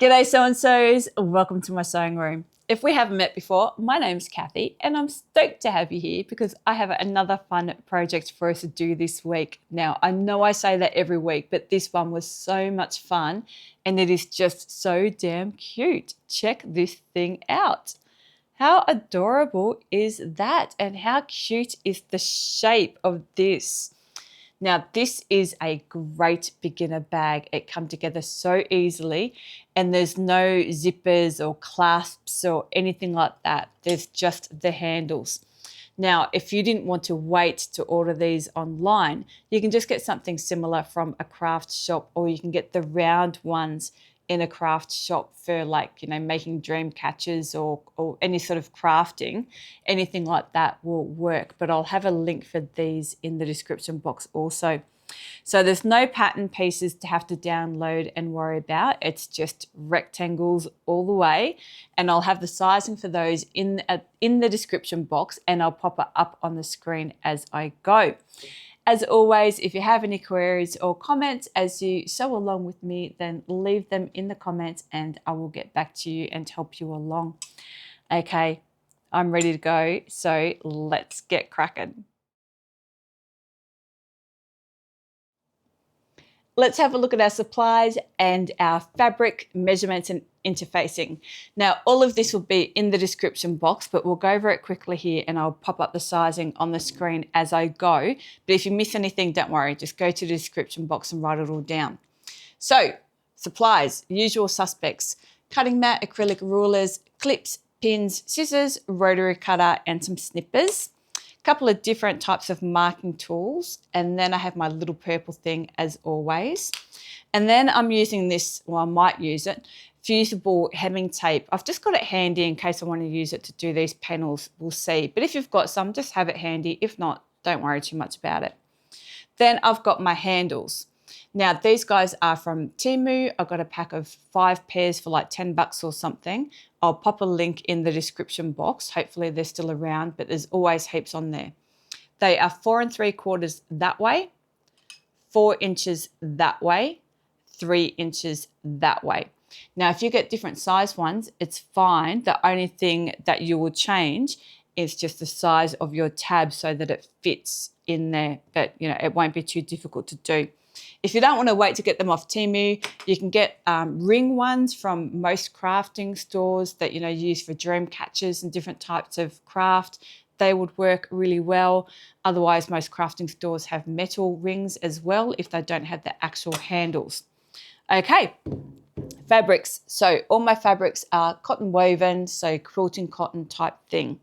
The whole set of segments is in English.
G'day so-and-sos, welcome to my sewing room. If we haven't met before, my name's Kathy and I'm stoked to have you here because I have another fun project for us to do this week. Now, I know I say that every week, but this one was so much fun and it is just so damn cute. Check this thing out. How adorable is that? And how cute is the shape of this? Now, this is a great beginner bag. It comes together so easily and there's no zippers or clasps or anything like that. There's just the handles. Now, if you didn't want to wait to order these online, you can just get something similar from a craft shop, or you can get the round ones in a craft shop for, like, you know, making dream catchers or any sort of crafting. Anything like that will work, but I'll have a link for these in the description box also. So there's no pattern pieces to have to download and worry about. It's just rectangles all the way, and I'll have the sizing for those in the description box, and I'll pop it up on the screen as I go. As always, if you have any queries or comments as you sew along with me, then leave them in the comments and I will get back to you and help you along. Okay, I'm ready to go, so let's get cracking. Let's have a look at our supplies and our fabric measurements and interfacing. Now, all of this will be in the description box, but we'll go over it quickly here and I'll pop up the sizing on the screen as I go. But if you miss anything, don't worry, just go to the description box and write it all down. So, supplies, usual suspects: cutting mat, acrylic rulers, clips, pins, scissors, rotary cutter, and some snippers. Couple of different types of marking tools, and then I have my little purple thing as always. And then I'm using this, well, I might use it, fusible hemming tape. I've just got it handy in case I want to use it to do these panels, we'll see. But if you've got some, just have it handy. If not, don't worry too much about it. Then I've got my handles. Now, these guys are from Temu. I got a pack of 5 pairs for like $10 or something. I'll pop a link in the description box. Hopefully they're still around, but there's always heaps on there. They are 4 3/4 that way, 4 inches that way, 3 inches that way. Now, if you get different size ones, it's fine. The only thing that you will change is just the size of your tab so that it fits in there, but you know, it won't be too difficult to do. If you don't want to wait to get them off Temu, you can get ring ones from most crafting stores that, you know, use for dream catchers and different types of craft. They would work really well. Otherwise, most crafting stores have metal rings as well if they don't have the actual handles. Okay, fabrics. So all my fabrics are cotton woven, so quilting cotton type thing.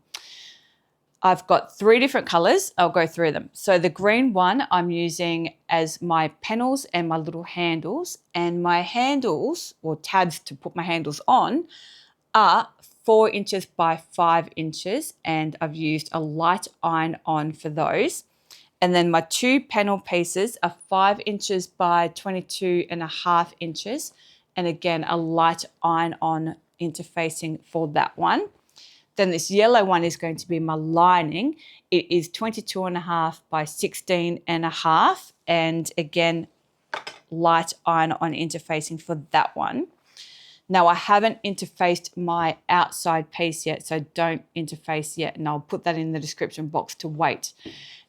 I've got 3 different colors. I'll go through them. So the green one I'm using as my panels and my little handles, and my handles, or tabs to put my handles on, are 4 inches by 5 inches, and I've used a light iron on for those. And then my 2 panel pieces are 5 inches by 22.5 inches, and again a light iron on interfacing for that one. Then this yellow one is going to be my lining. It is 22.5 by 16.5, and again, light iron on interfacing for that one. Now, I haven't interfaced my outside piece yet, so don't interface yet, and I'll put that in the description box to wait.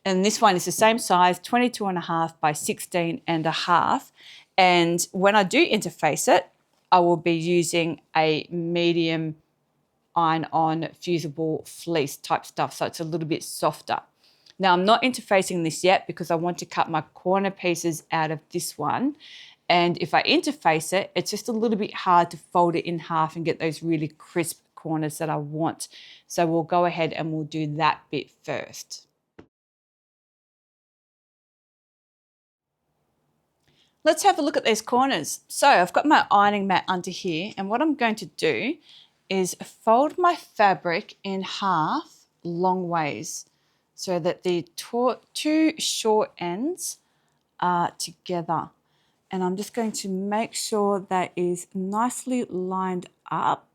And this one is the same size, 22.5 by 16.5. And when I do interface it, I will be using a medium iron-on fusible fleece type stuff, so it's a little bit softer. Now, I'm not interfacing this yet because I want to cut my corner pieces out of this one, and if I interface it, it's just a little bit hard to fold it in half and get those really crisp corners that I want. So we'll go ahead and we'll do that bit first. Let's have a look at these corners. So I've got my ironing mat under here, and what I'm going to do is fold my fabric in half long ways so that the 2 short ends are together. And I'm just going to make sure that is nicely lined up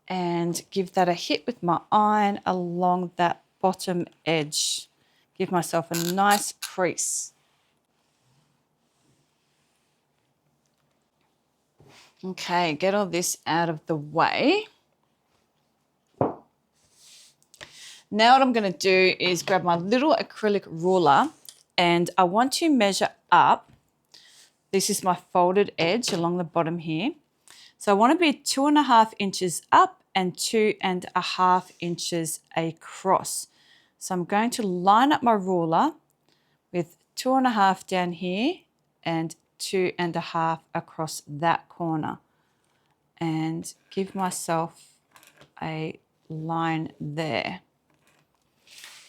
and give that a hit with my iron along that bottom edge. Give myself a nice crease. Okay, get all this out of the way. Now what I'm going to do is grab my little acrylic ruler, and I want to measure up. This is my folded edge along the bottom here. So I want to be 2.5 inches up and 2.5 inches across. So I'm going to line up my ruler with 2.5 down here and 2.5 across that corner, and give myself a line there.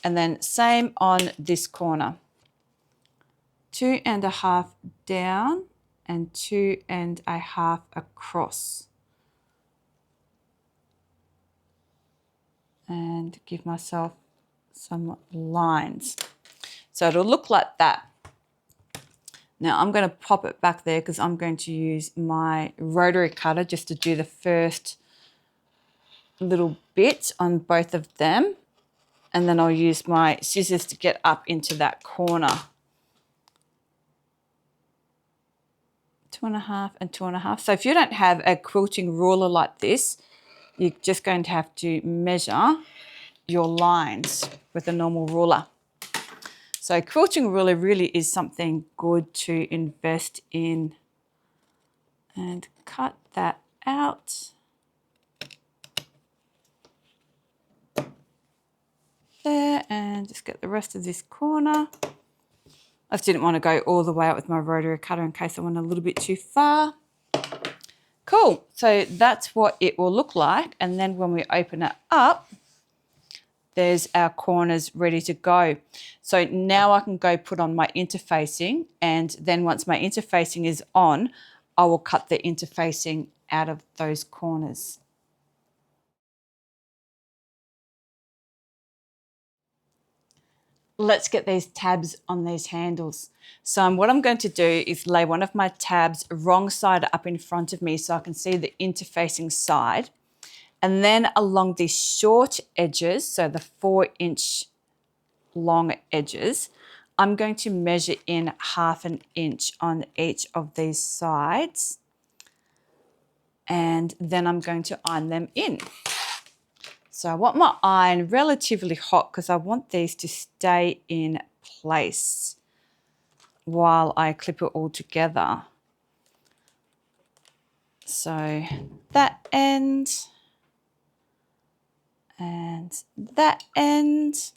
And then same on this corner, 2.5 down and 2.5 across. And give myself some lines. So it'll look like that. Now I'm going to pop it back there because I'm going to use my rotary cutter just to do the first little bit on both of them. And then I'll use my scissors to get up into that corner. 2.5 and 2.5. So if you don't have a quilting ruler like this, you're just going to have to measure your lines with a normal ruler. So quilting ruler really is something good to invest in. And cut that out. There, and just get the rest of this corner. I just didn't want to go all the way out with my rotary cutter in case I went a little bit too far. Cool, so that's what it will look like. And then when we open it up, there's our corners ready to go. So now I can go put on my interfacing, and then once my interfacing is on, I will cut the interfacing out of those corners. Let's get these tabs on these handles. So what I'm going to do is lay one of my tabs wrong side up in front of me so I can see the interfacing side. And then along these short edges, so the 4-inch long edges, I'm going to measure in 1/2 inch on each of these sides. And then I'm going to iron them in. So I want my iron relatively hot because I want these to stay in place while I clip it all together. So that end and that end.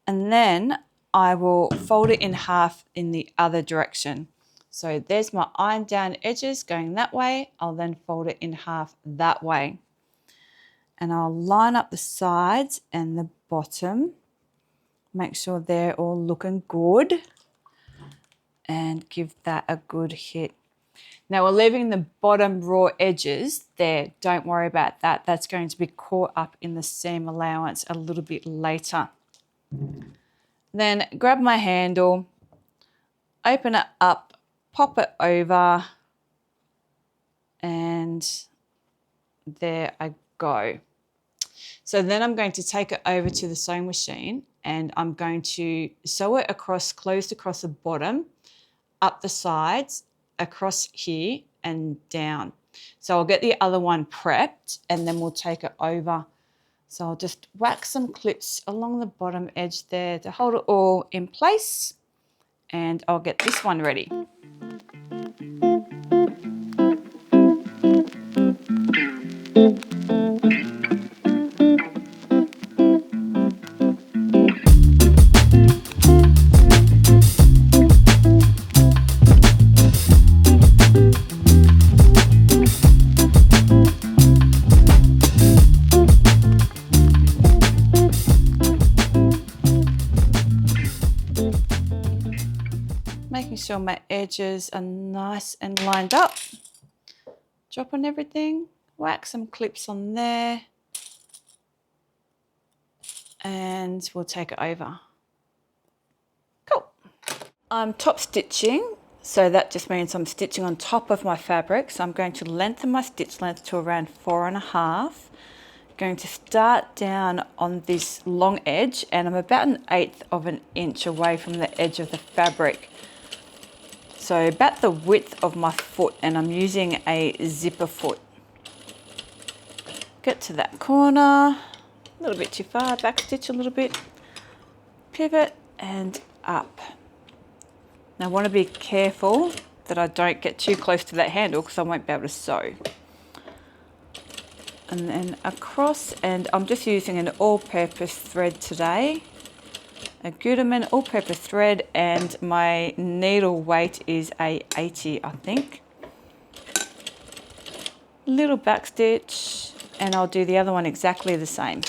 And then I will fold it in half in the other direction. So there's my iron down edges going that way. I'll then fold it in half that way. And I'll line up the sides and the bottom. Make sure they're all looking good. And give that a good hit. Now we're leaving the bottom raw edges there. Don't worry about that. That's going to be caught up in the seam allowance a little bit later. Then grab my handle, open it up, pop it over, and there I go. So then I'm going to take it over to the sewing machine, and I'm going to sew it across, closed across the bottom, up the sides, across here and down. So I'll get the other one prepped and then we'll take it over. So I'll just whack some clips along the bottom edge there to hold it all in place, and I'll get this one ready. Making sure my edges are nice and lined up. Drop on everything, whack some clips on there, and we'll take it over. Cool. I'm top stitching, so that just means I'm stitching on top of my fabric. So I'm going to lengthen my stitch length to around 4.5. Going to start down on this long edge, and I'm about 1/8 of an inch away from the edge of the fabric. So about the width of my foot, and I'm using a zipper foot. Get to that corner, a little bit too far, back stitch a little bit, pivot and up. Now I want to be careful that I don't get too close to that handle because I won't be able to sew. And then across, and I'm just using an all-purpose thread today, a Gutermann all-purpose thread, and my needle weight is a 80, I think. Little back stitch, and I'll do the other one exactly the same.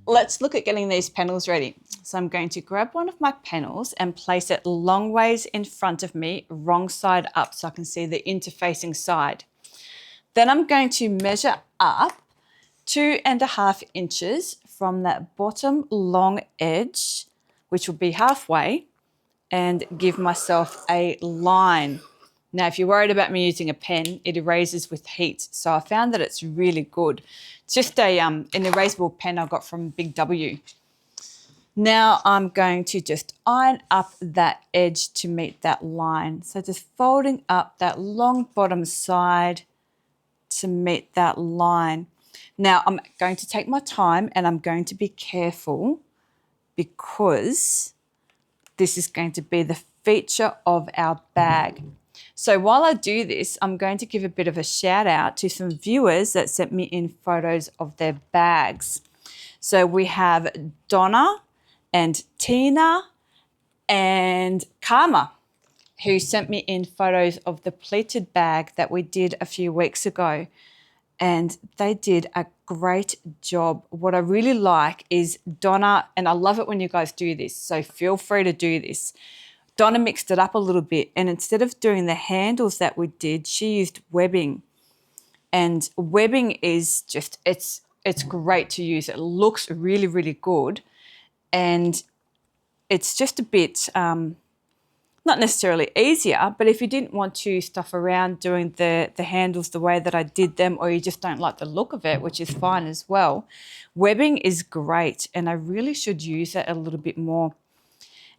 Let's look at getting these panels ready. So I'm going to grab one of my panels and place it long ways in front of me, wrong side up, so I can see the interfacing side. Then I'm going to measure up 2.5 inches from that bottom long edge, which will be halfway, and give myself a line. Now, if you're worried about me using a pen, it erases with heat. So I found that it's really good. It's just an erasable pen I got from Big W. Now I'm going to just iron up that edge to meet that line. So just folding up that long bottom side to meet that line. Now I'm going to take my time and I'm going to be careful because this is going to be the feature of our bag. So while I do this, I'm going to give a bit of a shout out to some viewers that sent me in photos of their bags. So we have Donna and Tina and Karma, who sent me in photos of the pleated bag that we did a few weeks ago. And they did a great job. What I really like is Donna, and I love it when you guys do this, so feel free to do this. Donna mixed it up a little bit, and instead of doing the handles that we did, she used webbing. And webbing is just, it's great to use. It looks really, really good. And it's just a bit, not necessarily easier, but if you didn't want to stuff around doing the handles the way that I did them, or you just don't like the look of it, which is fine as well, webbing is great, and I really should use it a little bit more.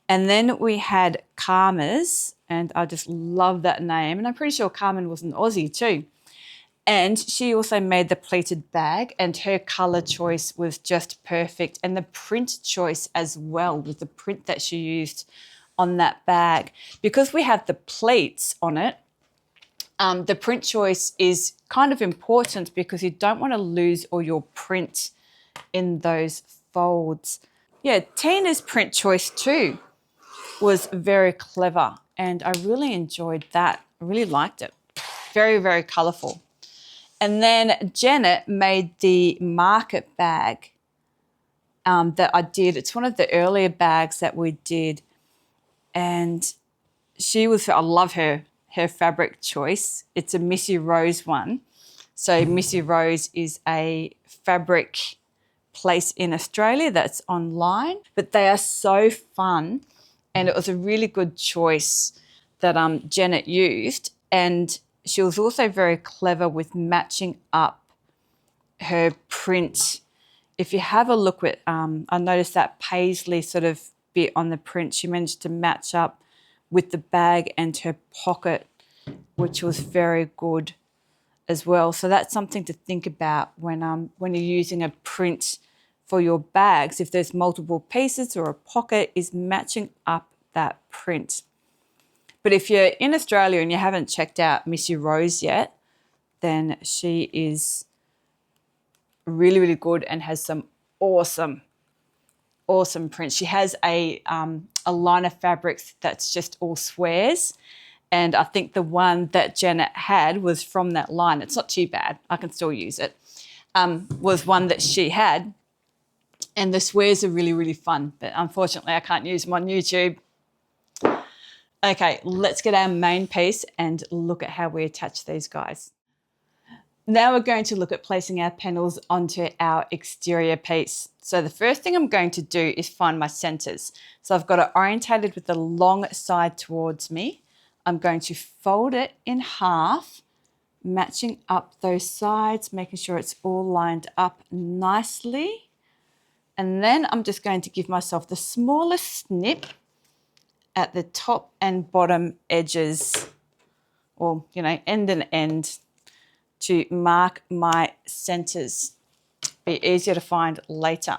And then we had Karma's, and I just love that name, and I'm pretty sure Carmen was an Aussie too. And she also made the pleated bag, and her colour choice was just perfect, and the print choice as well, with the print that she used on that bag. Because we have the pleats on it, the print choice is kind of important because you don't want to lose all your print in those folds. Yeah, Tina's print choice too was very clever, and I really enjoyed that. I really liked it. Very, very colourful. And then Janet made the market bag that I did. It's one of the earlier bags that we did. And I love her fabric choice. It's a Missy Rose one. So Missy Rose is a fabric place in Australia that's online, but they are so fun. And it was a really good choice that Janet used. And she was also very clever with matching up her print. If you have a look at, I noticed that paisley sort of bit on the print, she managed to match up with the bag and her pocket, which was very good as well. So that's something to think about when you're using a print for your bags. If there's multiple pieces or a pocket, is matching up that print. But if you're in Australia and you haven't checked out Missy Rose yet, then she is really, really good and has some awesome prints. She has a line of fabrics that's just all squares. And I think the one that Janet had was from that line. It's not too bad. I can still use it. Was one that she had. And the squares are really, really fun. But unfortunately, I can't use them on YouTube. Okay, let's get our main piece and look at how we attach these guys. Now we're going to look at placing our panels onto our exterior piece. So the first thing I'm going to do is find my centers. So I've got it orientated with the long side towards me. I'm going to fold it in half, matching up those sides, making sure it's all lined up nicely. And then I'm just going to give myself the smallest snip at the top and bottom edges, or, you know, end and end, to mark my centers. Be easier to find later.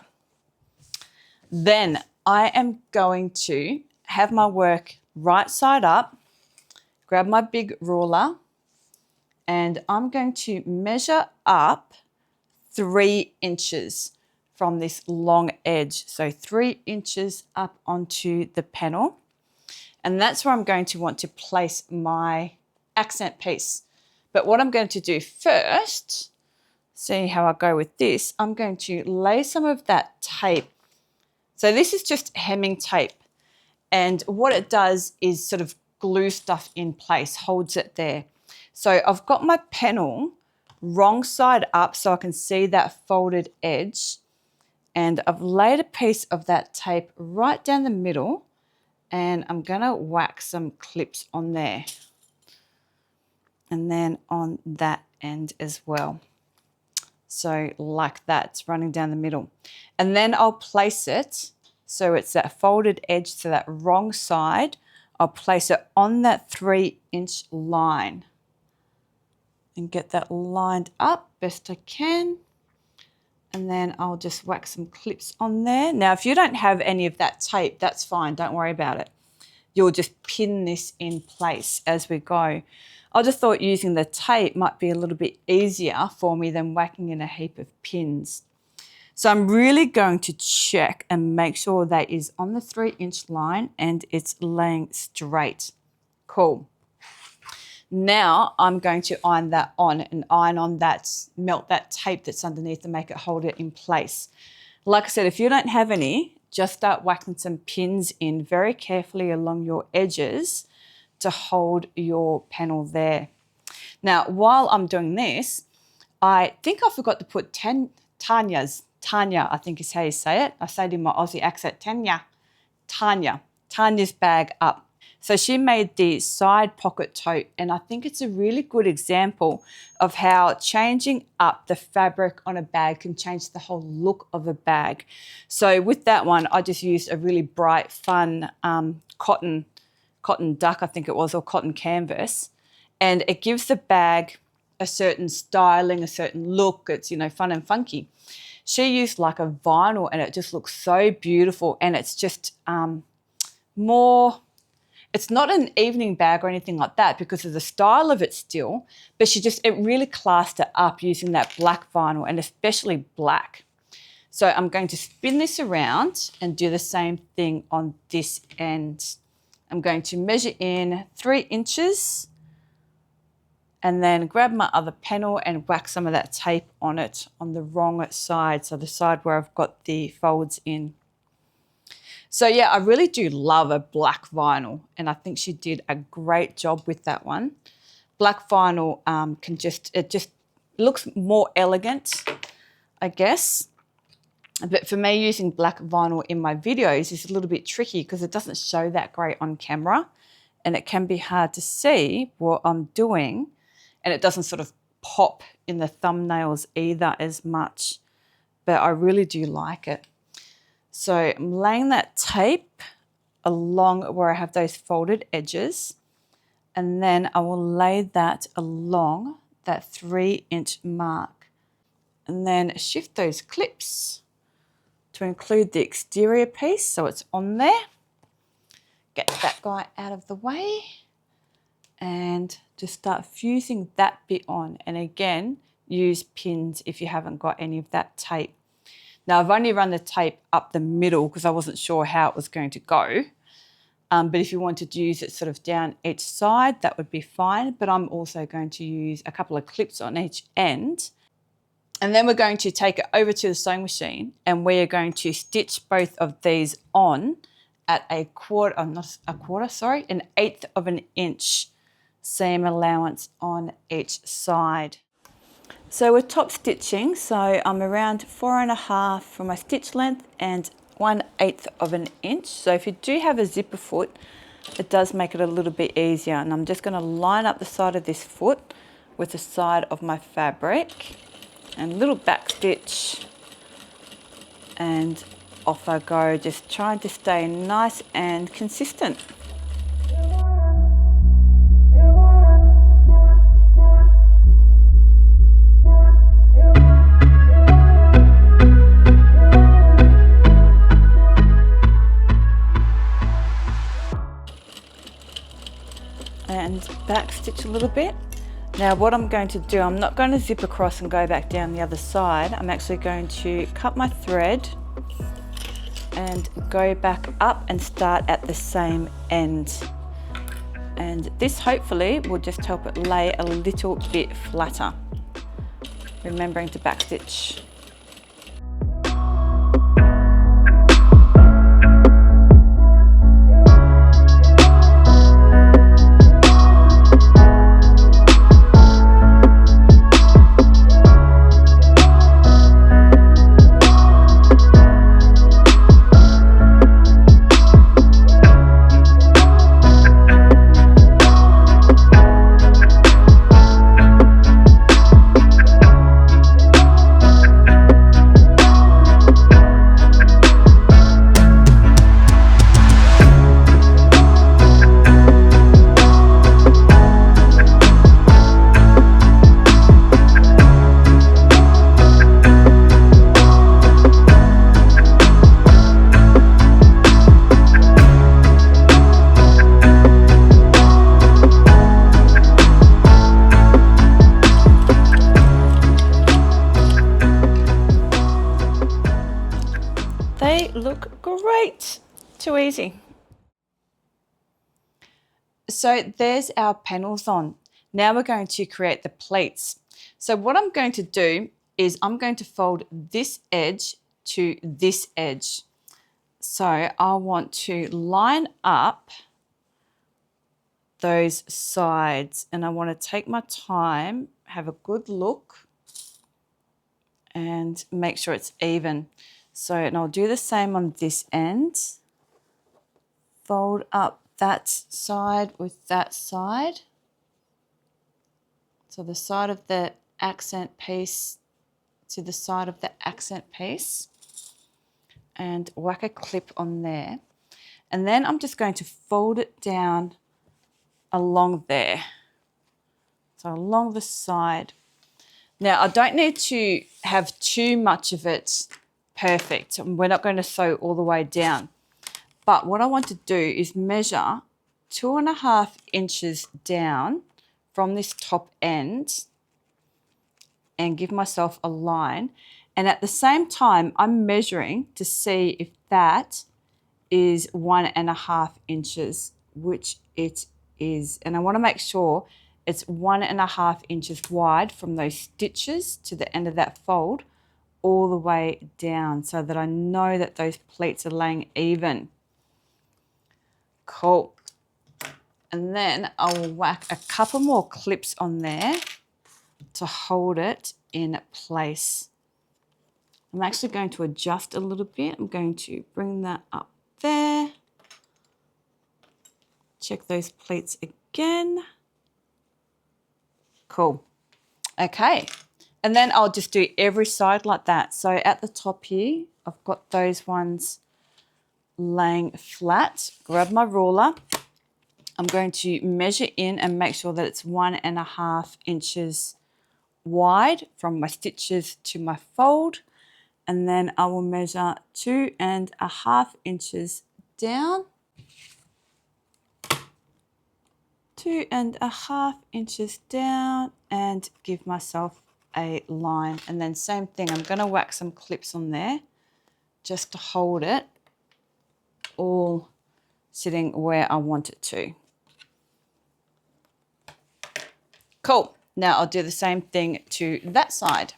Then I am going to have my work right side up, grab my big ruler, and I'm going to measure up 3 inches from this long edge. So 3 inches up onto the panel. And that's where I'm going to want to place my accent piece. But what I'm going to do first, see how I go with this, I'm going to lay some of that tape. So this is just hemming tape. And what it does is sort of glue stuff in place, holds it there. So I've got my panel wrong side up so I can see that folded edge. And I've laid a piece of that tape right down the middle, and I'm going to whack some clips on there. And then on that end as well. So like that, it's running down the middle. And then I'll place it so it's that folded edge to that wrong side. I'll place it on that 3-inch line and get that lined up best I can. And then I'll just whack some clips on there. Now, if you don't have any of that tape, that's fine. Don't worry about it. You'll just pin this in place as we go. I just thought using the tape might be a little bit easier for me than whacking in a heap of pins. So I'm really going to check and make sure that is on the 3-inch line and it's laying straight. Cool. Now I'm going to iron that on and iron on that, melt that tape that's underneath to make it hold it in place. Like I said, if you don't have any, just start whacking some pins in very carefully along your edges to hold your panel there. Now, while I'm doing this, I think I forgot to put Tanya, I think is how you say it. I say it in my Aussie accent, Tanya's bag up. So she made the side pocket tote, and I think it's a really good example of how changing up the fabric on a bag can change the whole look of a bag. So with that one, I just used a really bright, fun cotton duck, I think it was, or cotton canvas, and it gives the bag a certain styling, a certain look. It's, you know, fun and funky. She used like a vinyl, and it just looks so beautiful, and it's just more. It's not an evening bag or anything like that because of the style of it still, but it really classed it up using that black vinyl, and especially black. So I'm going to spin this around and do the same thing on this end. I'm going to measure in 3 inches and then grab my other panel and whack some of that tape on it on the wrong side, so the side where I've got the folds in. So yeah, I really do love a black vinyl, and I think she did a great job with that one. Black vinyl it just looks more elegant, I guess. But for me, using black vinyl in my videos is a little bit tricky because it doesn't show that great on camera, and it can be hard to see what I'm doing, and it doesn't sort of pop in the thumbnails either as much, but I really do like it. So I'm laying that tape along where I have those folded edges, and then I will lay that along that 3-inch mark, and then shift those clips to include the exterior piece so it's on there. Get that guy out of the way and just start fusing that bit on, and again, use pins if you haven't got any of that tape. Now, I've only run the tape up the middle because I wasn't sure how it was going to go. But if you wanted to use it sort of down each side, that would be fine. But I'm also going to use a couple of clips on each end. And then we're going to take it over to the sewing machine, and we are going to stitch both of these on at an 1/8 of an inch seam allowance on each side. So we're top stitching, so I'm around 4.5 for my stitch length and 1/8 of an inch. So if you do have a zipper foot, it does make it a little bit easier. And I'm just going to line up the side of this foot with the side of my fabric and a little back stitch, and off I go, just trying to stay nice and consistent. And back stitch a little bit. Now what I'm going to do, I'm not going to zip across and go back down the other side. I'm actually going to cut my thread and go back up and start at the same end. And this hopefully will just help it lay a little bit flatter. Remembering to back stitch. They look great. Too easy. So there's our panels on. Now we're going to create the pleats. So what I'm going to do is I'm going to fold this edge to this edge. So I want to line up those sides, and I want to take my time, have a good look, and make sure it's even. So, and I'll do the same on this end. Fold up that side with that side. So the side of the accent piece to the side of the accent piece, and whack a clip on there. And then I'm just going to fold it down along there. So along the side. Now I don't need to have too much of it perfect. We're not going to sew all the way down. But what I want to do is measure 2.5 inches down from this top end and give myself a line. And at the same time, I'm measuring to see if that is 1.5 inches, which it is. And I want to make sure it's 1.5 inches wide from those stitches to the end of that fold all the way down, so that I know that those pleats are laying even. Cool. And then I'll whack a couple more clips on there to hold it in place. I'm actually going to adjust a little bit. I'm going to bring that up there. Check those pleats again. Cool. Okay. And then I'll just do every side like that. So at the top here, I've got those ones laying flat. Grab my ruler. I'm going to measure in and make sure that it's 1.5 inches wide from my stitches to my fold. And then I will measure 2.5 inches down. 2.5 inches down, and give myself a line. And then same thing, I'm going to whack some clips on there just to hold it all sitting where I want it to. Cool. Now I'll do the same thing to that side.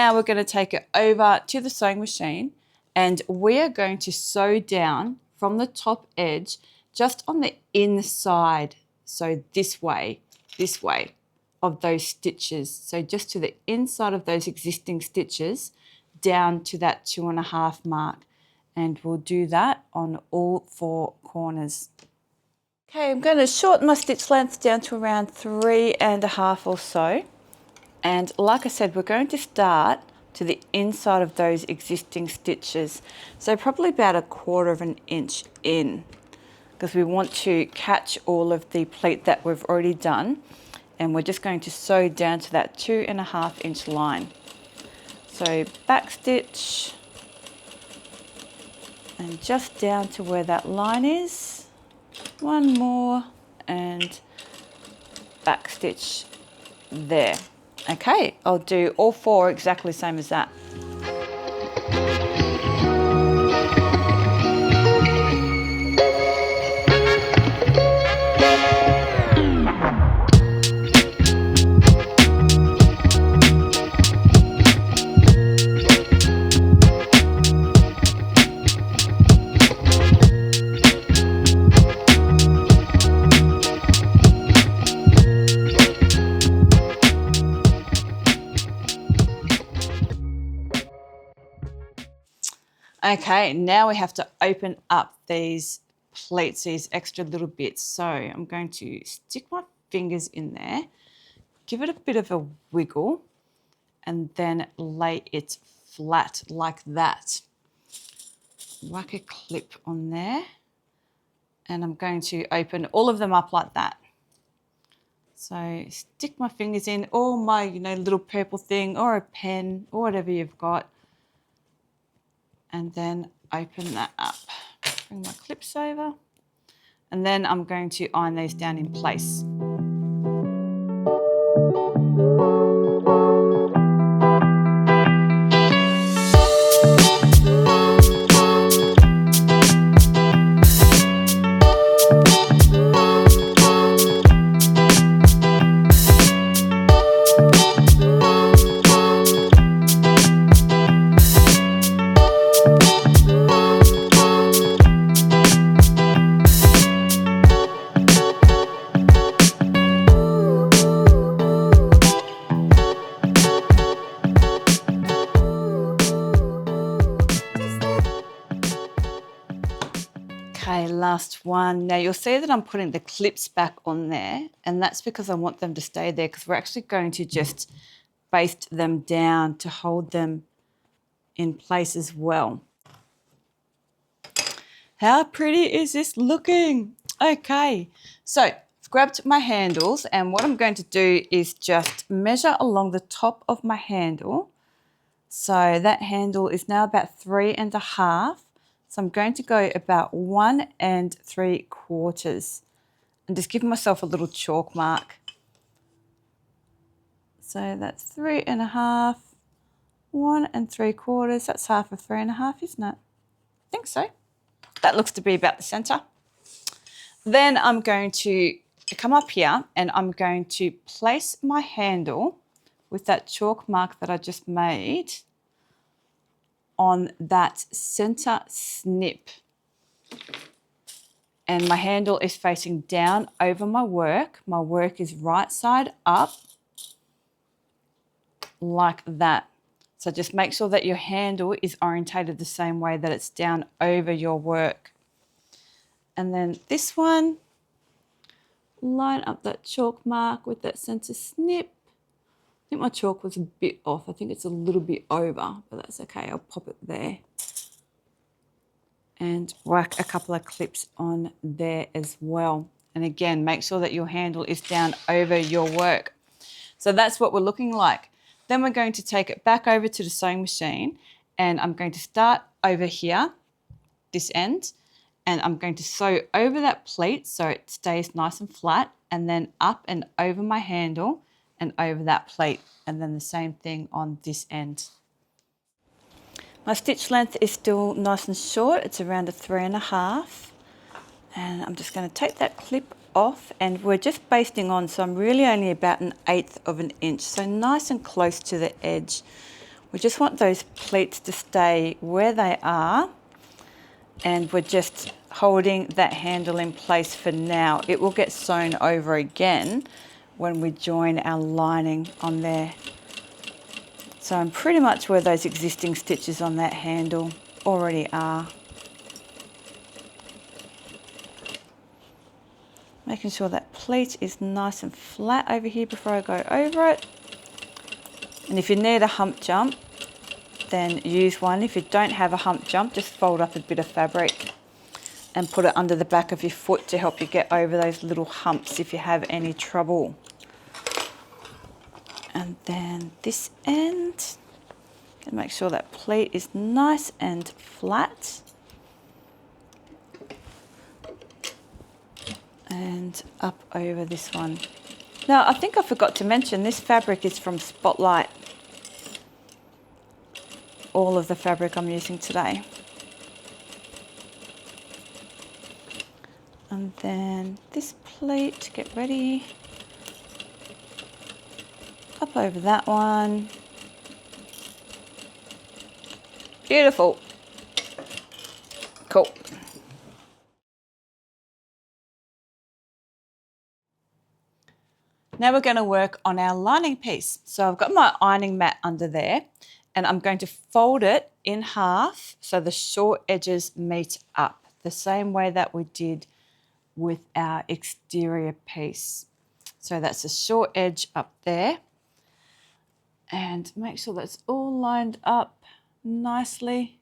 Now we're going to take it over to the sewing machine, and we are going to sew down from the top edge just on the inside. So this way of those stitches. So just to the inside of those existing stitches down to that 2.5 mark. And we'll do that on all 4 corners. Okay, I'm going to shorten my stitch length down to around 3.5 or so. And like I said, we're going to start to the inside of those existing stitches. So probably about 1/4 inch in, because we want to catch all of the pleat that we've already done. And we're just going to sew down to that 2.5 inch line. So back stitch, and just down to where that line is. One more, and back stitch there. Okay, I'll do all 4 exactly the same as that. Okay, now we have to open up these pleats, these extra little bits. So I'm going to stick my fingers in there, give it a bit of a wiggle, and then lay it flat like that. Whack a clip on there, and I'm going to open all of them up like that. So stick my fingers in, or my little purple thing, or a pen, or whatever you've got, and then open that up. Bring my clips over, and then I'm going to iron these down in place. Okay, last one. Now you'll see that I'm putting the clips back on there, and that's because I want them to stay there, because we're actually going to just baste them down to hold them in place as well. How pretty is this looking? Okay, so I've grabbed my handles, and what I'm going to do is just measure along the top of my handle. So that handle is now about 3.5. So I'm going to go about 1 3/4 and just give myself a little chalk mark. So that's 3.5, 1 3/4. That's half of 3.5, isn't it? I think so. That looks to be about the center. Then I'm going to come up here, and I'm going to place my handle with that chalk mark that I just made on that center snip. And my handle is facing down over my work. My work is right side up, like that. So just make sure that your handle is orientated the same way that it's down over your work. And then this one, line up that chalk mark with that center snip. I think my chalk was a bit off. I think it's a little bit over, but that's okay. I'll pop it there. And whack a couple of clips on there as well. And again, make sure that your handle is down over your work. So that's what we're looking like. Then we're going to take it back over to the sewing machine, and I'm going to start over here, this end, and I'm going to sew over that pleat so it stays nice and flat, and then up and over my handle and over that pleat, and then the same thing on this end. My stitch length is still nice and short. It's around 3.5, and I'm just going to take that clip off, and we're just basting on, so I'm really only about 1/8 of an inch, so nice and close to the edge. We just want those pleats to stay where they are, and we're just holding that handle in place for now. It will get sewn over again when we join our lining on there. So I'm pretty much where those existing stitches on that handle already are. Making sure that pleat is nice and flat over here before I go over it. And if you need a hump jump, then use one. If you don't have a hump jump, just fold up a bit of fabric and put it under the back of your foot to help you get over those little humps if you have any trouble. And then this end, and make sure that pleat is nice and flat. And up over this one. Now, I think I forgot to mention this fabric is from Spotlight. All of the fabric I'm using today. And then this pleat, get ready. Up over that one. Beautiful. Cool. Now we're going to work on our lining piece. So I've got my ironing mat under there, and I'm going to fold it in half so the short edges meet up, the same way that we did with our exterior piece. So that's a short edge up there, and make sure that's all lined up nicely.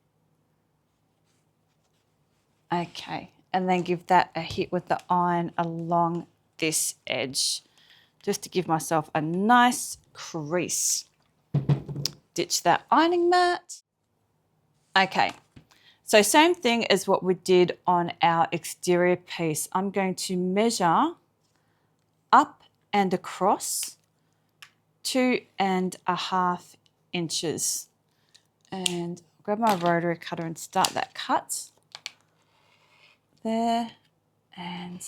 Okay, and then give that a hit with the iron along this edge, just to give myself a nice crease. Ditch that ironing mat. Okay, so same thing as what we did on our exterior piece. I'm going to measure up and across 2.5 inches. And grab my rotary cutter and start that cut. There and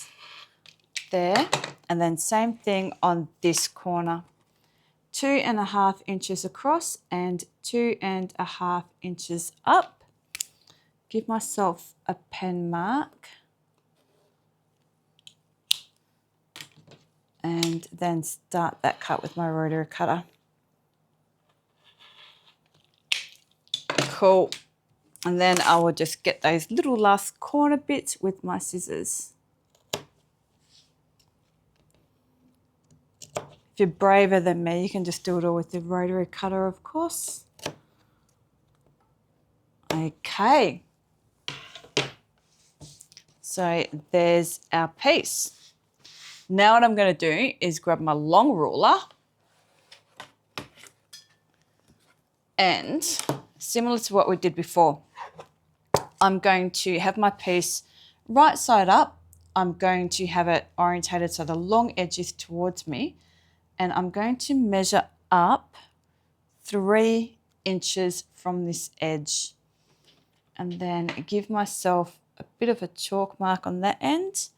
there. And then same thing on this corner. 2.5 inches across and 2.5 inches up. Give myself a pen mark. And then start that cut with my rotary cutter. Cool. And then I will just get those little last corner bits with my scissors. If you're braver than me, you can just do it all with the rotary cutter, of course. Okay. So there's our piece. Now what I'm going to do is grab my long ruler and, similar to what we did before, I'm going to have my piece right side up. I'm going to have it orientated so the long edge is towards me, and I'm going to measure up 3 inches from this edge, and then give myself a bit of a chalk mark on that end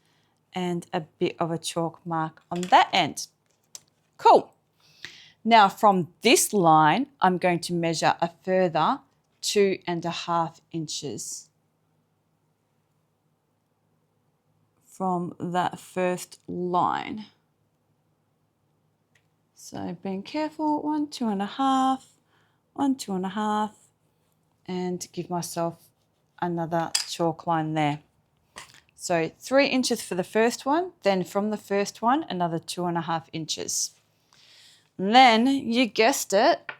and a bit of a chalk mark on that end. Cool. Now from this line, I'm going to measure a further 2.5 inches from that first line. So being careful, 1, 2.5, 1, 2.5, and give myself another chalk line there. So 3 inches for the first one, then from the first one, another 2.5 inches. And then, you guessed it,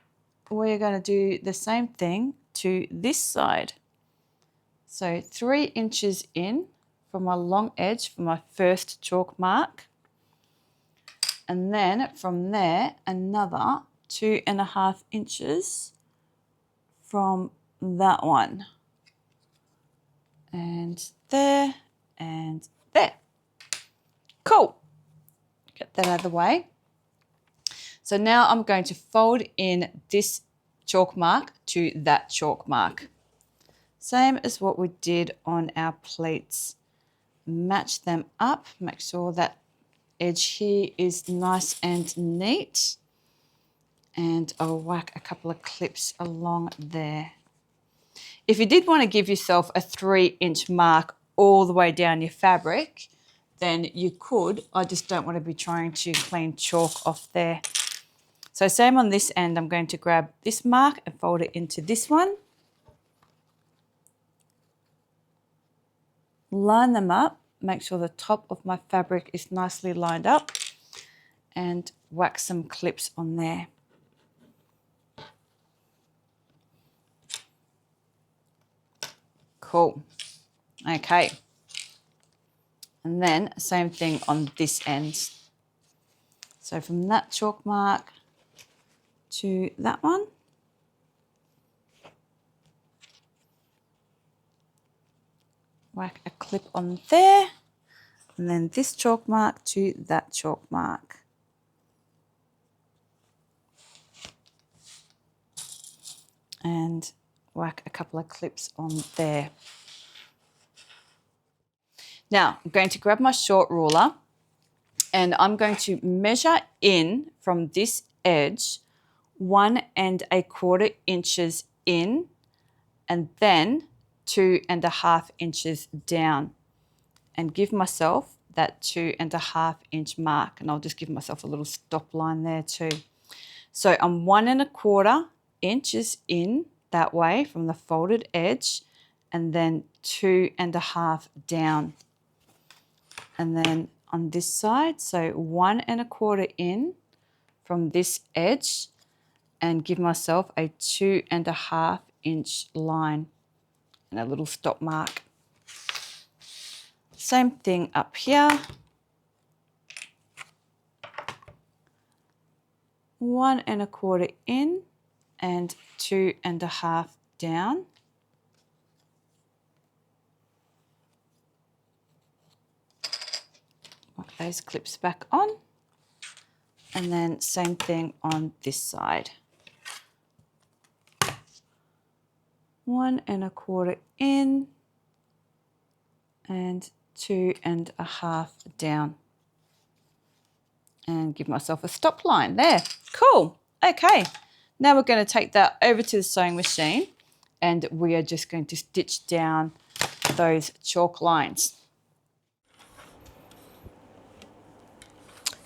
we're going to do the same thing to this side. So 3 inches in from my long edge for my first chalk mark. And then from there, another 2.5 inches from that one. And there and there. Cool. Get that out of the way. So now I'm going to fold in this chalk mark to that chalk mark. Same as what we did on our pleats. Match them up, make sure that edge here is nice and neat. And I'll whack a couple of clips along there. If you did want to give yourself a 3-inch mark all the way down your fabric, then you could. I just don't want to be trying to clean chalk off there. So same on this end, I'm going to grab this mark and fold it into this one. Line them up, make sure the top of my fabric is nicely lined up, and whack some clips on there. Cool. Okay. And then same thing on this end. So from that chalk mark to that one. Whack a clip on there. And then this chalk mark to that chalk mark. And whack a couple of clips on there. Now, I'm going to grab my short ruler and I'm going to measure in from this edge 1 1/4 inches in and then 2 1/2 inches down, and give myself that 2 1/2 inch mark, and I'll just give myself a little stop line there too. So I'm 1 1/4 inches in that way from the folded edge, and then 2 1/2 down. And then on this side, so 1 1/4 in from this edge, and give myself a 2 1/2 inch line and a little stop mark. Same thing up here. 1 1/4 in and 2 1/2 down. Lock those clips back on. And then same thing on this side. 1 1/4 in and 2 1/2 down. And give myself a stop line there. Cool. Okay. Now we're going to take that over to the sewing machine and we are just going to stitch down those chalk lines.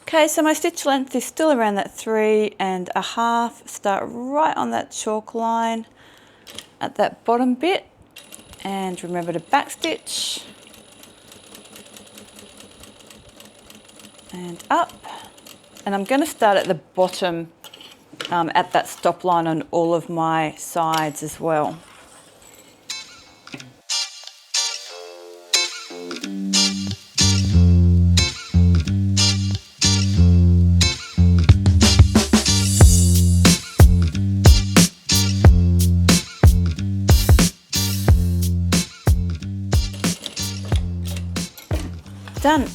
Okay, so my stitch length is still around that 3 1/2. Start right on that chalk line at that bottom bit, and remember to back stitch and up. And I'm going to start at the bottom at that stop line on all of my sides as well. Done.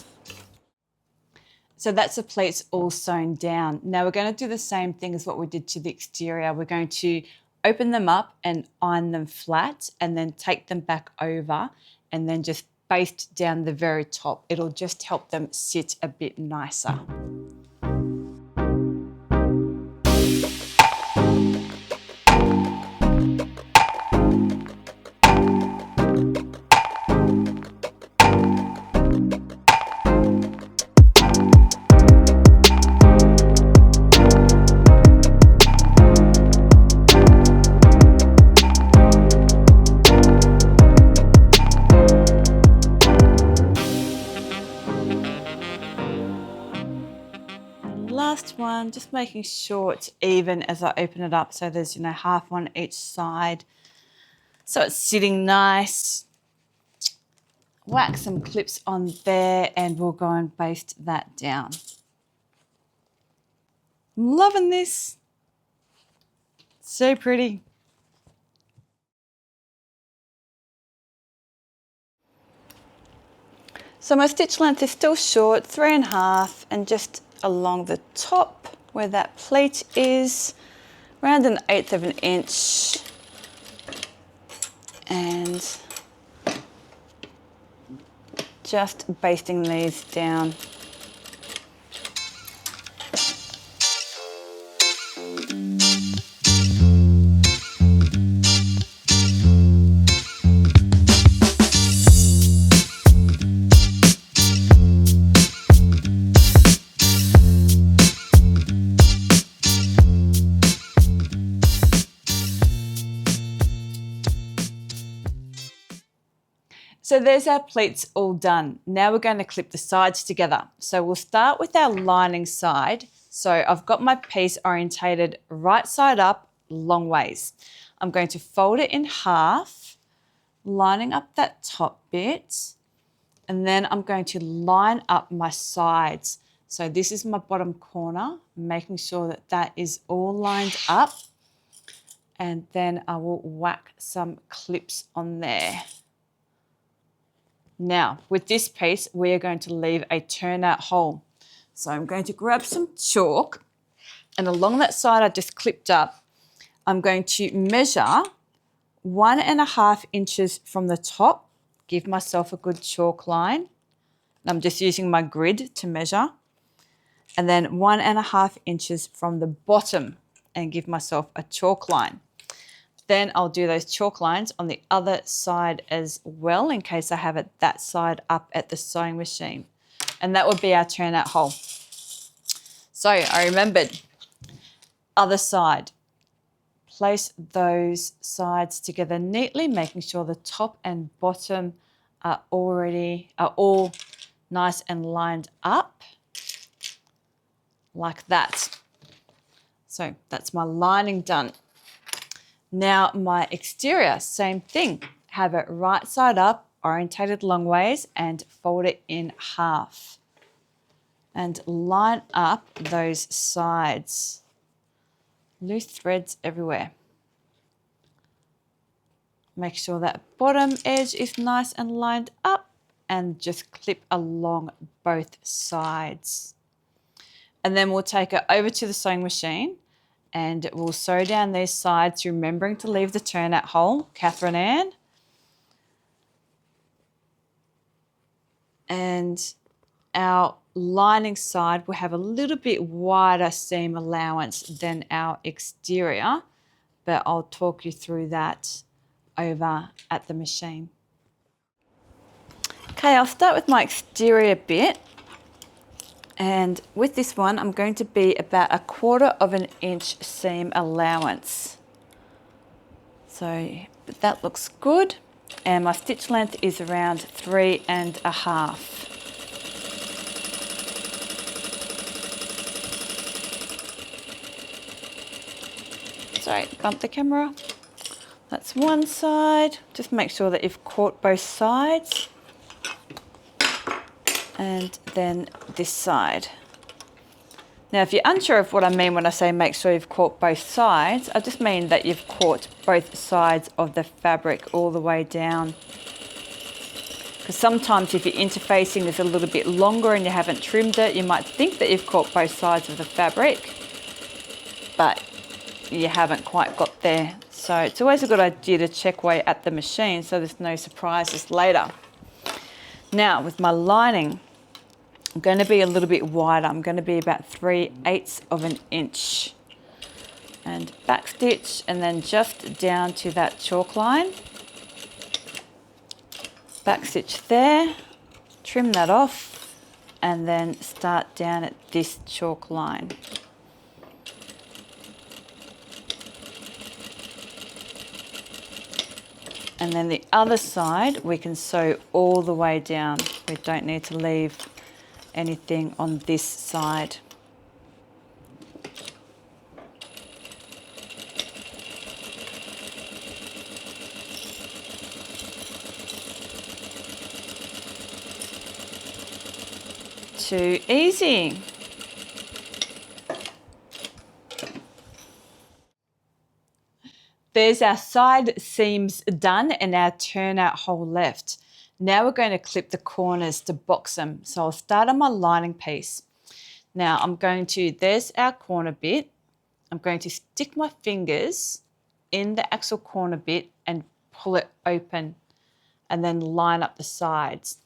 So that's the pleats all sewn down. Now we're going to do the same thing as what we did to the exterior. We're going to open them up and iron them flat and then take them back over and then just baste down the very top. It'll just help them sit a bit nicer. Last one, just making sure it's even as I open it up, so there's, you know, half on each side, so it's sitting nice. Whack some clips on there and we'll go and baste that down. I'm loving this. So pretty. So my stitch length is still short, 3 1/2, and just along the top where that pleat is, around 1/8 of an inch, and just basting these down. So there's our pleats all done. Now we're going to clip the sides together. So we'll start with our lining side. So I've got my piece orientated right side up, long ways. I'm going to fold it in half, lining up that top bit, and then I'm going to line up my sides. So this is my bottom corner, making sure that that is all lined up, and then I will whack some clips on there. Now, with this piece, we are going to leave a turnout hole. So I'm going to grab some chalk, and along that side I just clipped up, I'm going to measure 1.5 inches from the top, give myself a good chalk line. I'm just using my grid to measure. And then 1.5 inches from the bottom and give myself a chalk line. Then I'll do those chalk lines on the other side as well in case I have it that side up at the sewing machine. And that would be our turnout hole. So I remembered, other side. Place those sides together neatly, making sure the top and bottom are all nice and lined up like that. So that's my lining done. Now my exterior, same thing. Have it right side up, orientated long ways, and fold it in half. And line up those sides. Loose threads everywhere. Make sure that bottom edge is nice and lined up, and just clip along both sides. And then we'll take it over to the sewing machine and we'll sew down these sides, remembering to leave the turnout hole, Catherine Ann. And our lining side will have a little bit wider seam allowance than our exterior, but I'll talk you through that over at the machine. Okay, I'll start with my exterior bit. And with this one, I'm going to be about 1/4 inch seam allowance. So that looks good. And my stitch length is around 3.5. Sorry, bump the camera. That's one side. Just make sure that you've caught both sides. And then this side. Now, if you're unsure of what I mean when I say make sure you've caught both sides, I just mean that you've caught both sides of the fabric all the way down. Because sometimes if your interfacing is a little bit longer and you haven't trimmed it, you might think that you've caught both sides of the fabric, but you haven't quite got there. So it's always a good idea to check while you're at the machine so there's no surprises later. Now, with my lining, I'm going to be a little bit wider. I'm going to be about 3/8 inch. And back stitch, and then just down to that chalk line. Back stitch there, trim that off, and then start down at this chalk line. And then the other side, we can sew all the way down. We don't need to leave anything on this side. Too easy. There's our side seams done and our turnout hole left. Now we're going to clip the corners to box them. So I'll start on my lining piece. Now I'm going to, there's our corner bit. I'm going to stick my fingers in the actual corner bit and pull it open and then line up the sides.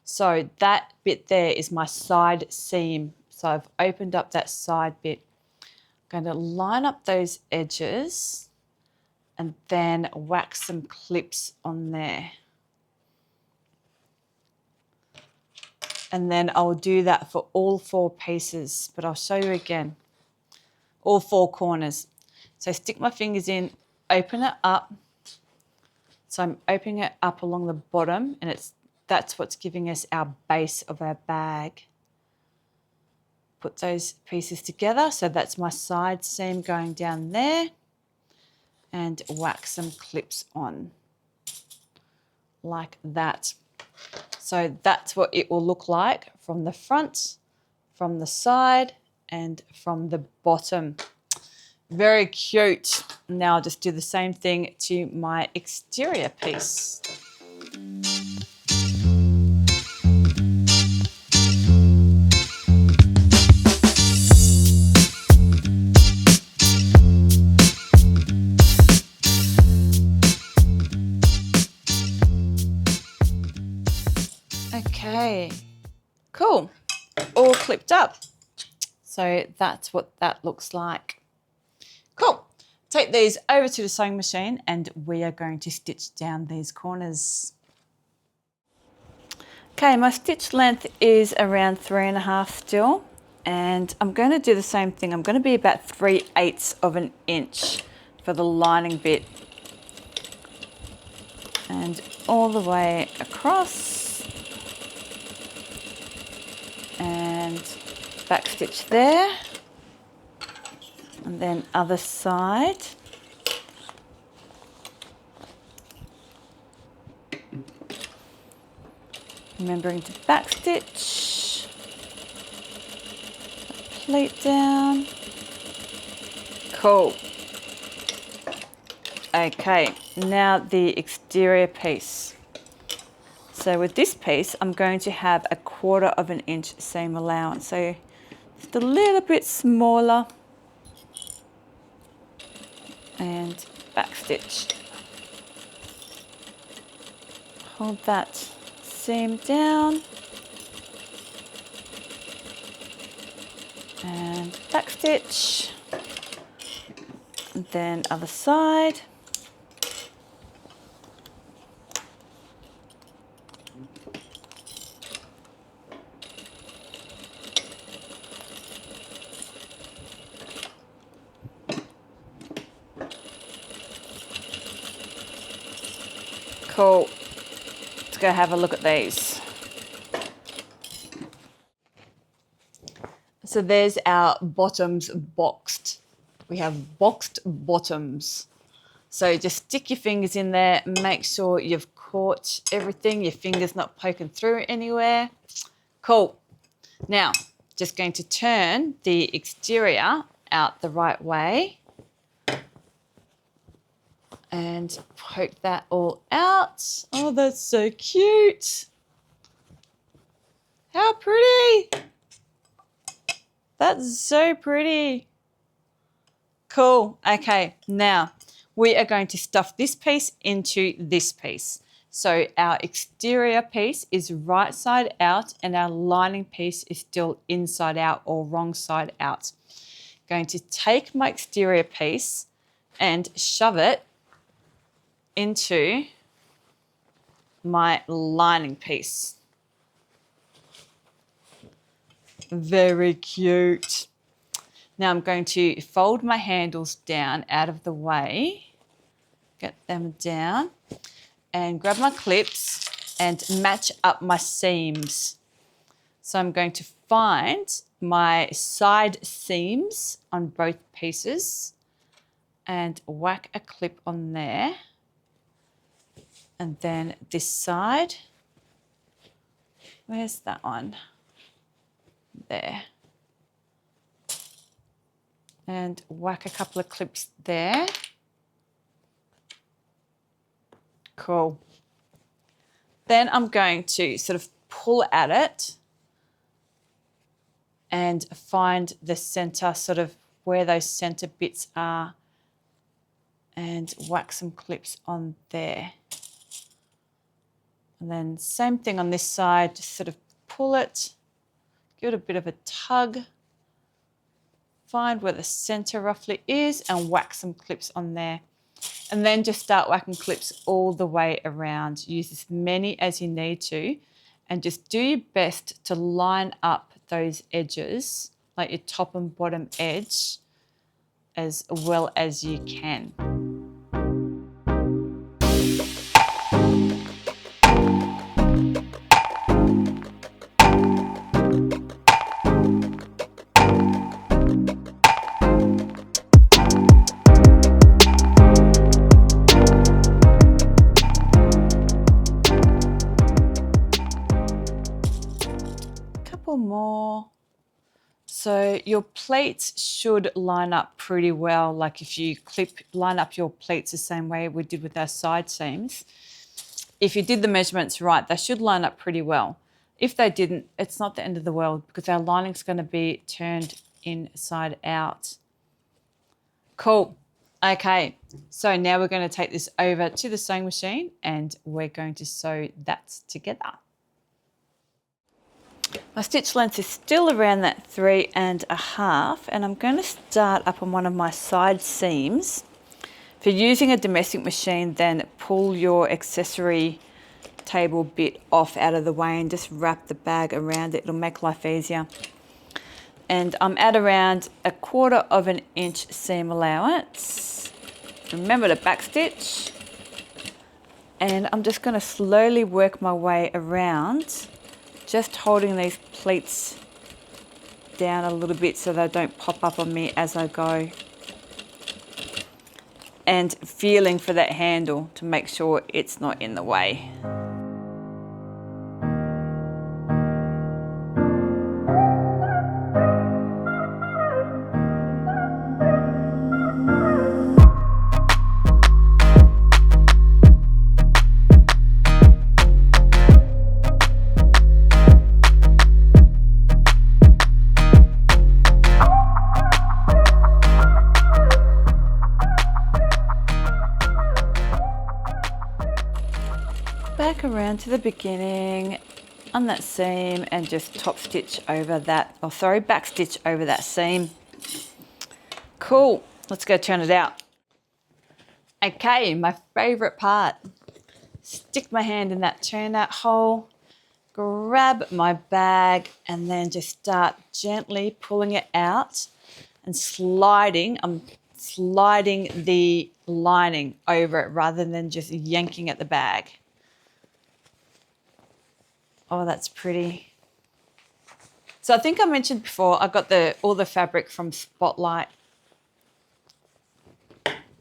So that bit there is my side seam. So I've opened up that side bit. I'm going to line up those edges and then whack some clips on there. And then I'll do that for all 4 pieces, but I'll show you again. All 4 corners. So stick my fingers in, open it up. So I'm opening it up along the bottom, and that's what's giving us our base of our bag. Put those pieces together. So that's my side seam going down there, and whack some clips on like that. So that's what it will look like from the front, from the side, and from the bottom. Very cute. Now I'll just do the same thing to my exterior piece. Okay, cool. All clipped up. So that's what that looks like. Cool. Take these over to the sewing machine and we are going to stitch down these corners. Okay, my stitch length is around 3.5 still, and I'm going to do the same thing. I'm going to be about 3/8 of an inch for the lining bit, and all the way across, and back stitch there, and then other side. Remembering to back stitch, pleat down. Cool. Okay, now the exterior piece. So with this piece, I'm going to have 1/4 of an inch seam allowance. So just a little bit smaller, and back stitch. Hold that seam down and back stitch, and then other side. Cool. Let's go have a look at these. So there's our bottoms boxed. We have boxed bottoms. So just stick your fingers in there, make sure you've caught everything, your finger's not poking through anywhere. Cool. Now, just going to turn the exterior out the right way and poke that all out. Oh, that's so cute. How pretty. That's so pretty. Cool. Okay, now we are going to stuff this piece into this piece. So our exterior piece is right side out and our lining piece is still inside out or wrong side out. Going to take my exterior piece and shove it into my lining piece. Very cute. Now I'm going to fold my handles down out of the way, get them down, and grab my clips and match up my seams. So I'm going to find my side seams on both pieces and whack a clip on there. And then this side, where's that one? There. And whack a couple of clips there. Cool. Then I'm going to sort of pull at it and find the center, sort of where those center bits are, and whack some clips on there. And then same thing on this side, just sort of pull it, give it a bit of a tug, find where the center roughly is and whack some clips on there. And then just start whacking clips all the way around. Use as many as you need to, and just do your best to line up those edges, like your top and bottom edge, as well as you can. couple more. So your pleats should line up pretty well. Like if you line up your pleats the same way we did with our side seams. If you did the measurements right, they should line up pretty well. If they didn't, it's not the end of the world because our lining's going to be turned inside out. Cool. Okay, so now we're going to take this over to the sewing machine and we're going to sew that together. My stitch length is still around that 3.5, and I'm going to start up on one of my side seams. If you're using a domestic machine, then pull your accessory table bit off out of the way and just wrap the bag around it. It'll make life easier. And I'm at around 1/4 inch seam allowance. Remember to backstitch. And I'm just going to slowly work my way around, just holding these pleats down a little bit so they don't pop up on me as I go. And feeling for that handle to make sure it's not in the way. Back around to the beginning on that seam and just top stitch over that, back stitch over that seam. Cool, let's go turn it out. Okay, my favorite part. Stick my hand in that turnout hole, grab my bag and then just start gently pulling it out and sliding. I'm sliding the lining over it rather than just yanking at the bag. Oh, that's pretty. So I think I mentioned before, I got all the fabric from Spotlight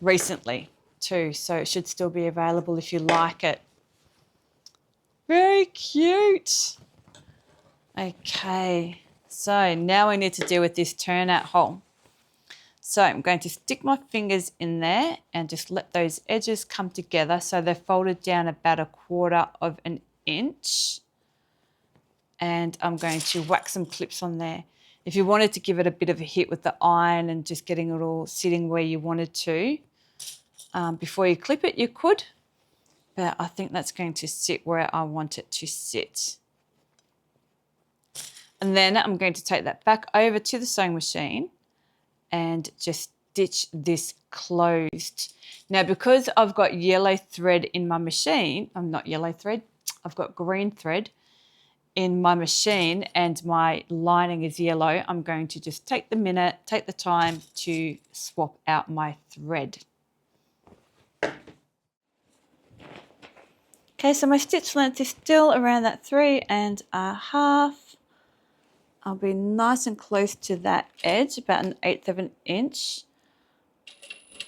recently too, so it should still be available if you like it. Very cute. Okay, so now we need to deal with this turnout hole. So I'm going to stick my fingers in there and just let those edges come together so they're folded down about 1/4 inch. And I'm going to whack some clips on there. If you wanted to give it a bit of a hit with the iron and just getting it all sitting where you wanted to, before you clip it, you could. But I think that's going to sit where I want it to sit. And then I'm going to take that back over to the sewing machine and just stitch this closed. Now, because I've got yellow thread in my machine, not yellow thread, I've got green thread in my machine and my lining is yellow, I'm going to just take the time to swap out my thread. Okay, so my stitch length is still around that 3.5. I'll be nice and close to that edge, about 1/8 inch.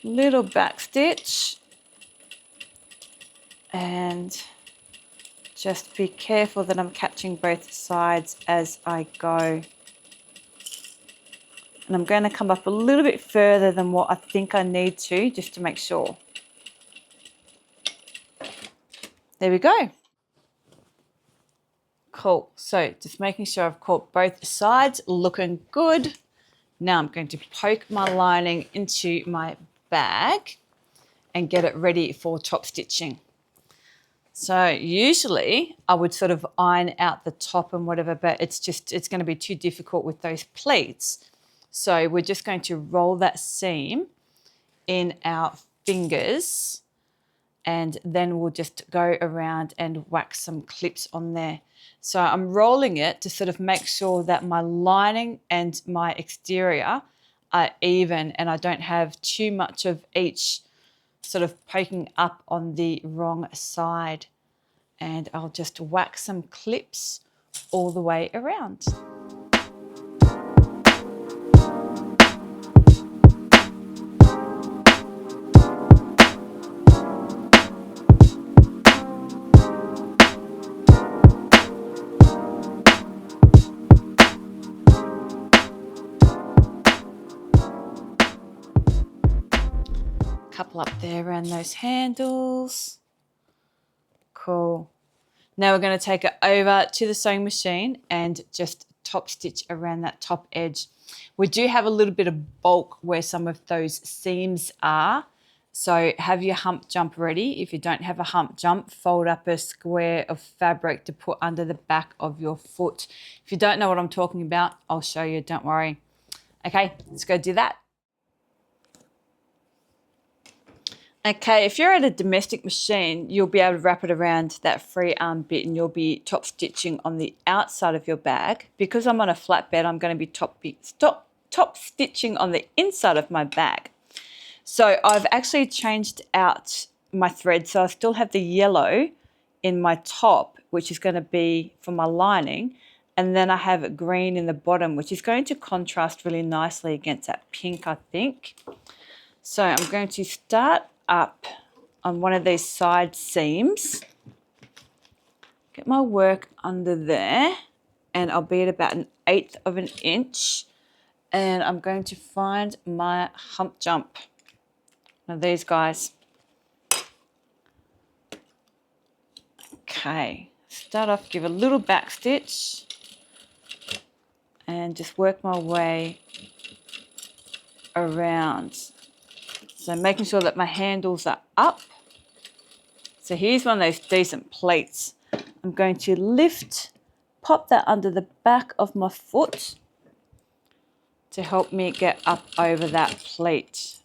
Little back stitch and just be careful that I'm catching both sides as I go. And I'm going to come up a little bit further than what I think I need to, just to make sure. There we go. Cool. So just making sure I've caught both sides, looking good. Now I'm going to poke my lining into my bag and get it ready for top stitching. So usually I would sort of iron out the top and whatever, but it's going to be too difficult with those pleats. So we're just going to roll that seam in our fingers and then we'll just go around and whack some clips on there. So I'm rolling it to sort of make sure that my lining and my exterior are even and I don't have too much of each sort of poking up on the wrong side. And I'll just whack some clips all the way around. couple up there around those handles. Cool. Now we're going to take it over to the sewing machine and just top stitch around that top edge. We do have a little bit of bulk where some of those seams are. So have your hump jump ready. If you don't have a hump jump, fold up a square of fabric to put under the back of your foot. If you don't know what I'm talking about, I'll show you, don't worry. Okay, let's go do that. Okay, if you're at a domestic machine, you'll be able to wrap it around that free arm bit and you'll be top stitching on the outside of your bag. Because I'm on a flatbed, I'm going to be top stitching on the inside of my bag. So I've actually changed out my thread. So I still have the yellow in my top, which is going to be for my lining. And then I have green in the bottom, which is going to contrast really nicely against that pink, I think. So I'm going to start up on one of these side seams. Get my work under there. And I'll be at about 1/8 of an inch. And I'm going to find my hump jump. Now these guys. Okay, start off, give a little back stitch and just work my way around. So making sure that my handles are up. So here's one of those decent pleats. I'm going to lift, pop that under the back of my foot to help me get up over that pleat.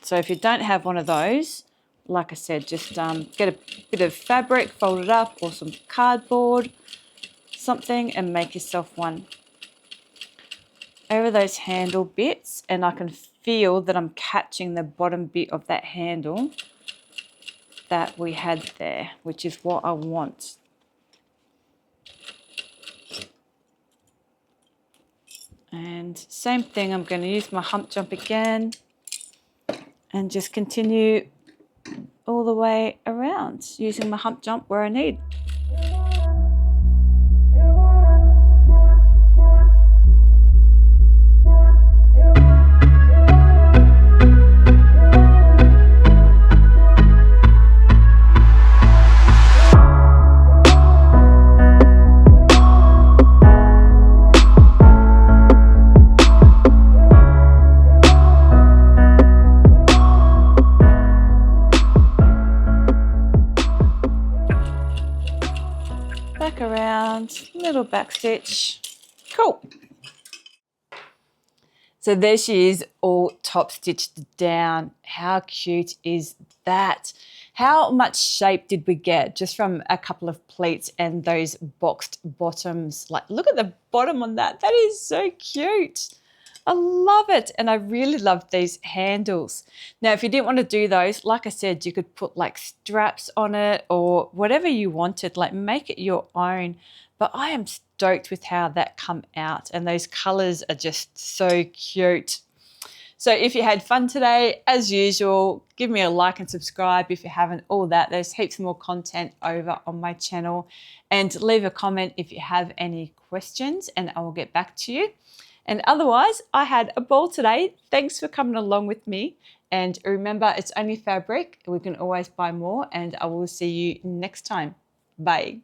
So if you don't have one of those, like I said, just get a bit of fabric, fold it up, or some cardboard, something, and make yourself one over those handle bits. And I can feel that I'm catching the bottom bit of that handle that we had there, which is what I want. And same thing, I'm going to use my hump jump again and just continue all the way around using my hump jump where I need. Back around, little back stitch. Cool. So there she is, all top stitched down. How cute is that? How much shape did we get just from a couple of pleats and those boxed bottoms? Like, look at the bottom on that. That is so cute. I love it. And I really love these handles. Now, if you didn't want to do those, like I said, you could put like straps on it or whatever you wanted, like make it your own. But I am stoked with how that come out. And those colors are just so cute. So if you had fun today, as usual, give me a like and subscribe if you haven't, all that. There's heaps more content over on my channel. And leave a comment if you have any questions and I will get back to you. And otherwise, I had a ball today. Thanks for coming along with me. And remember, it's only fabric. We can always buy more. And I will see you next time. Bye.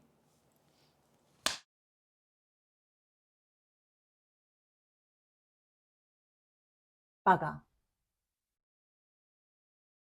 Bugger.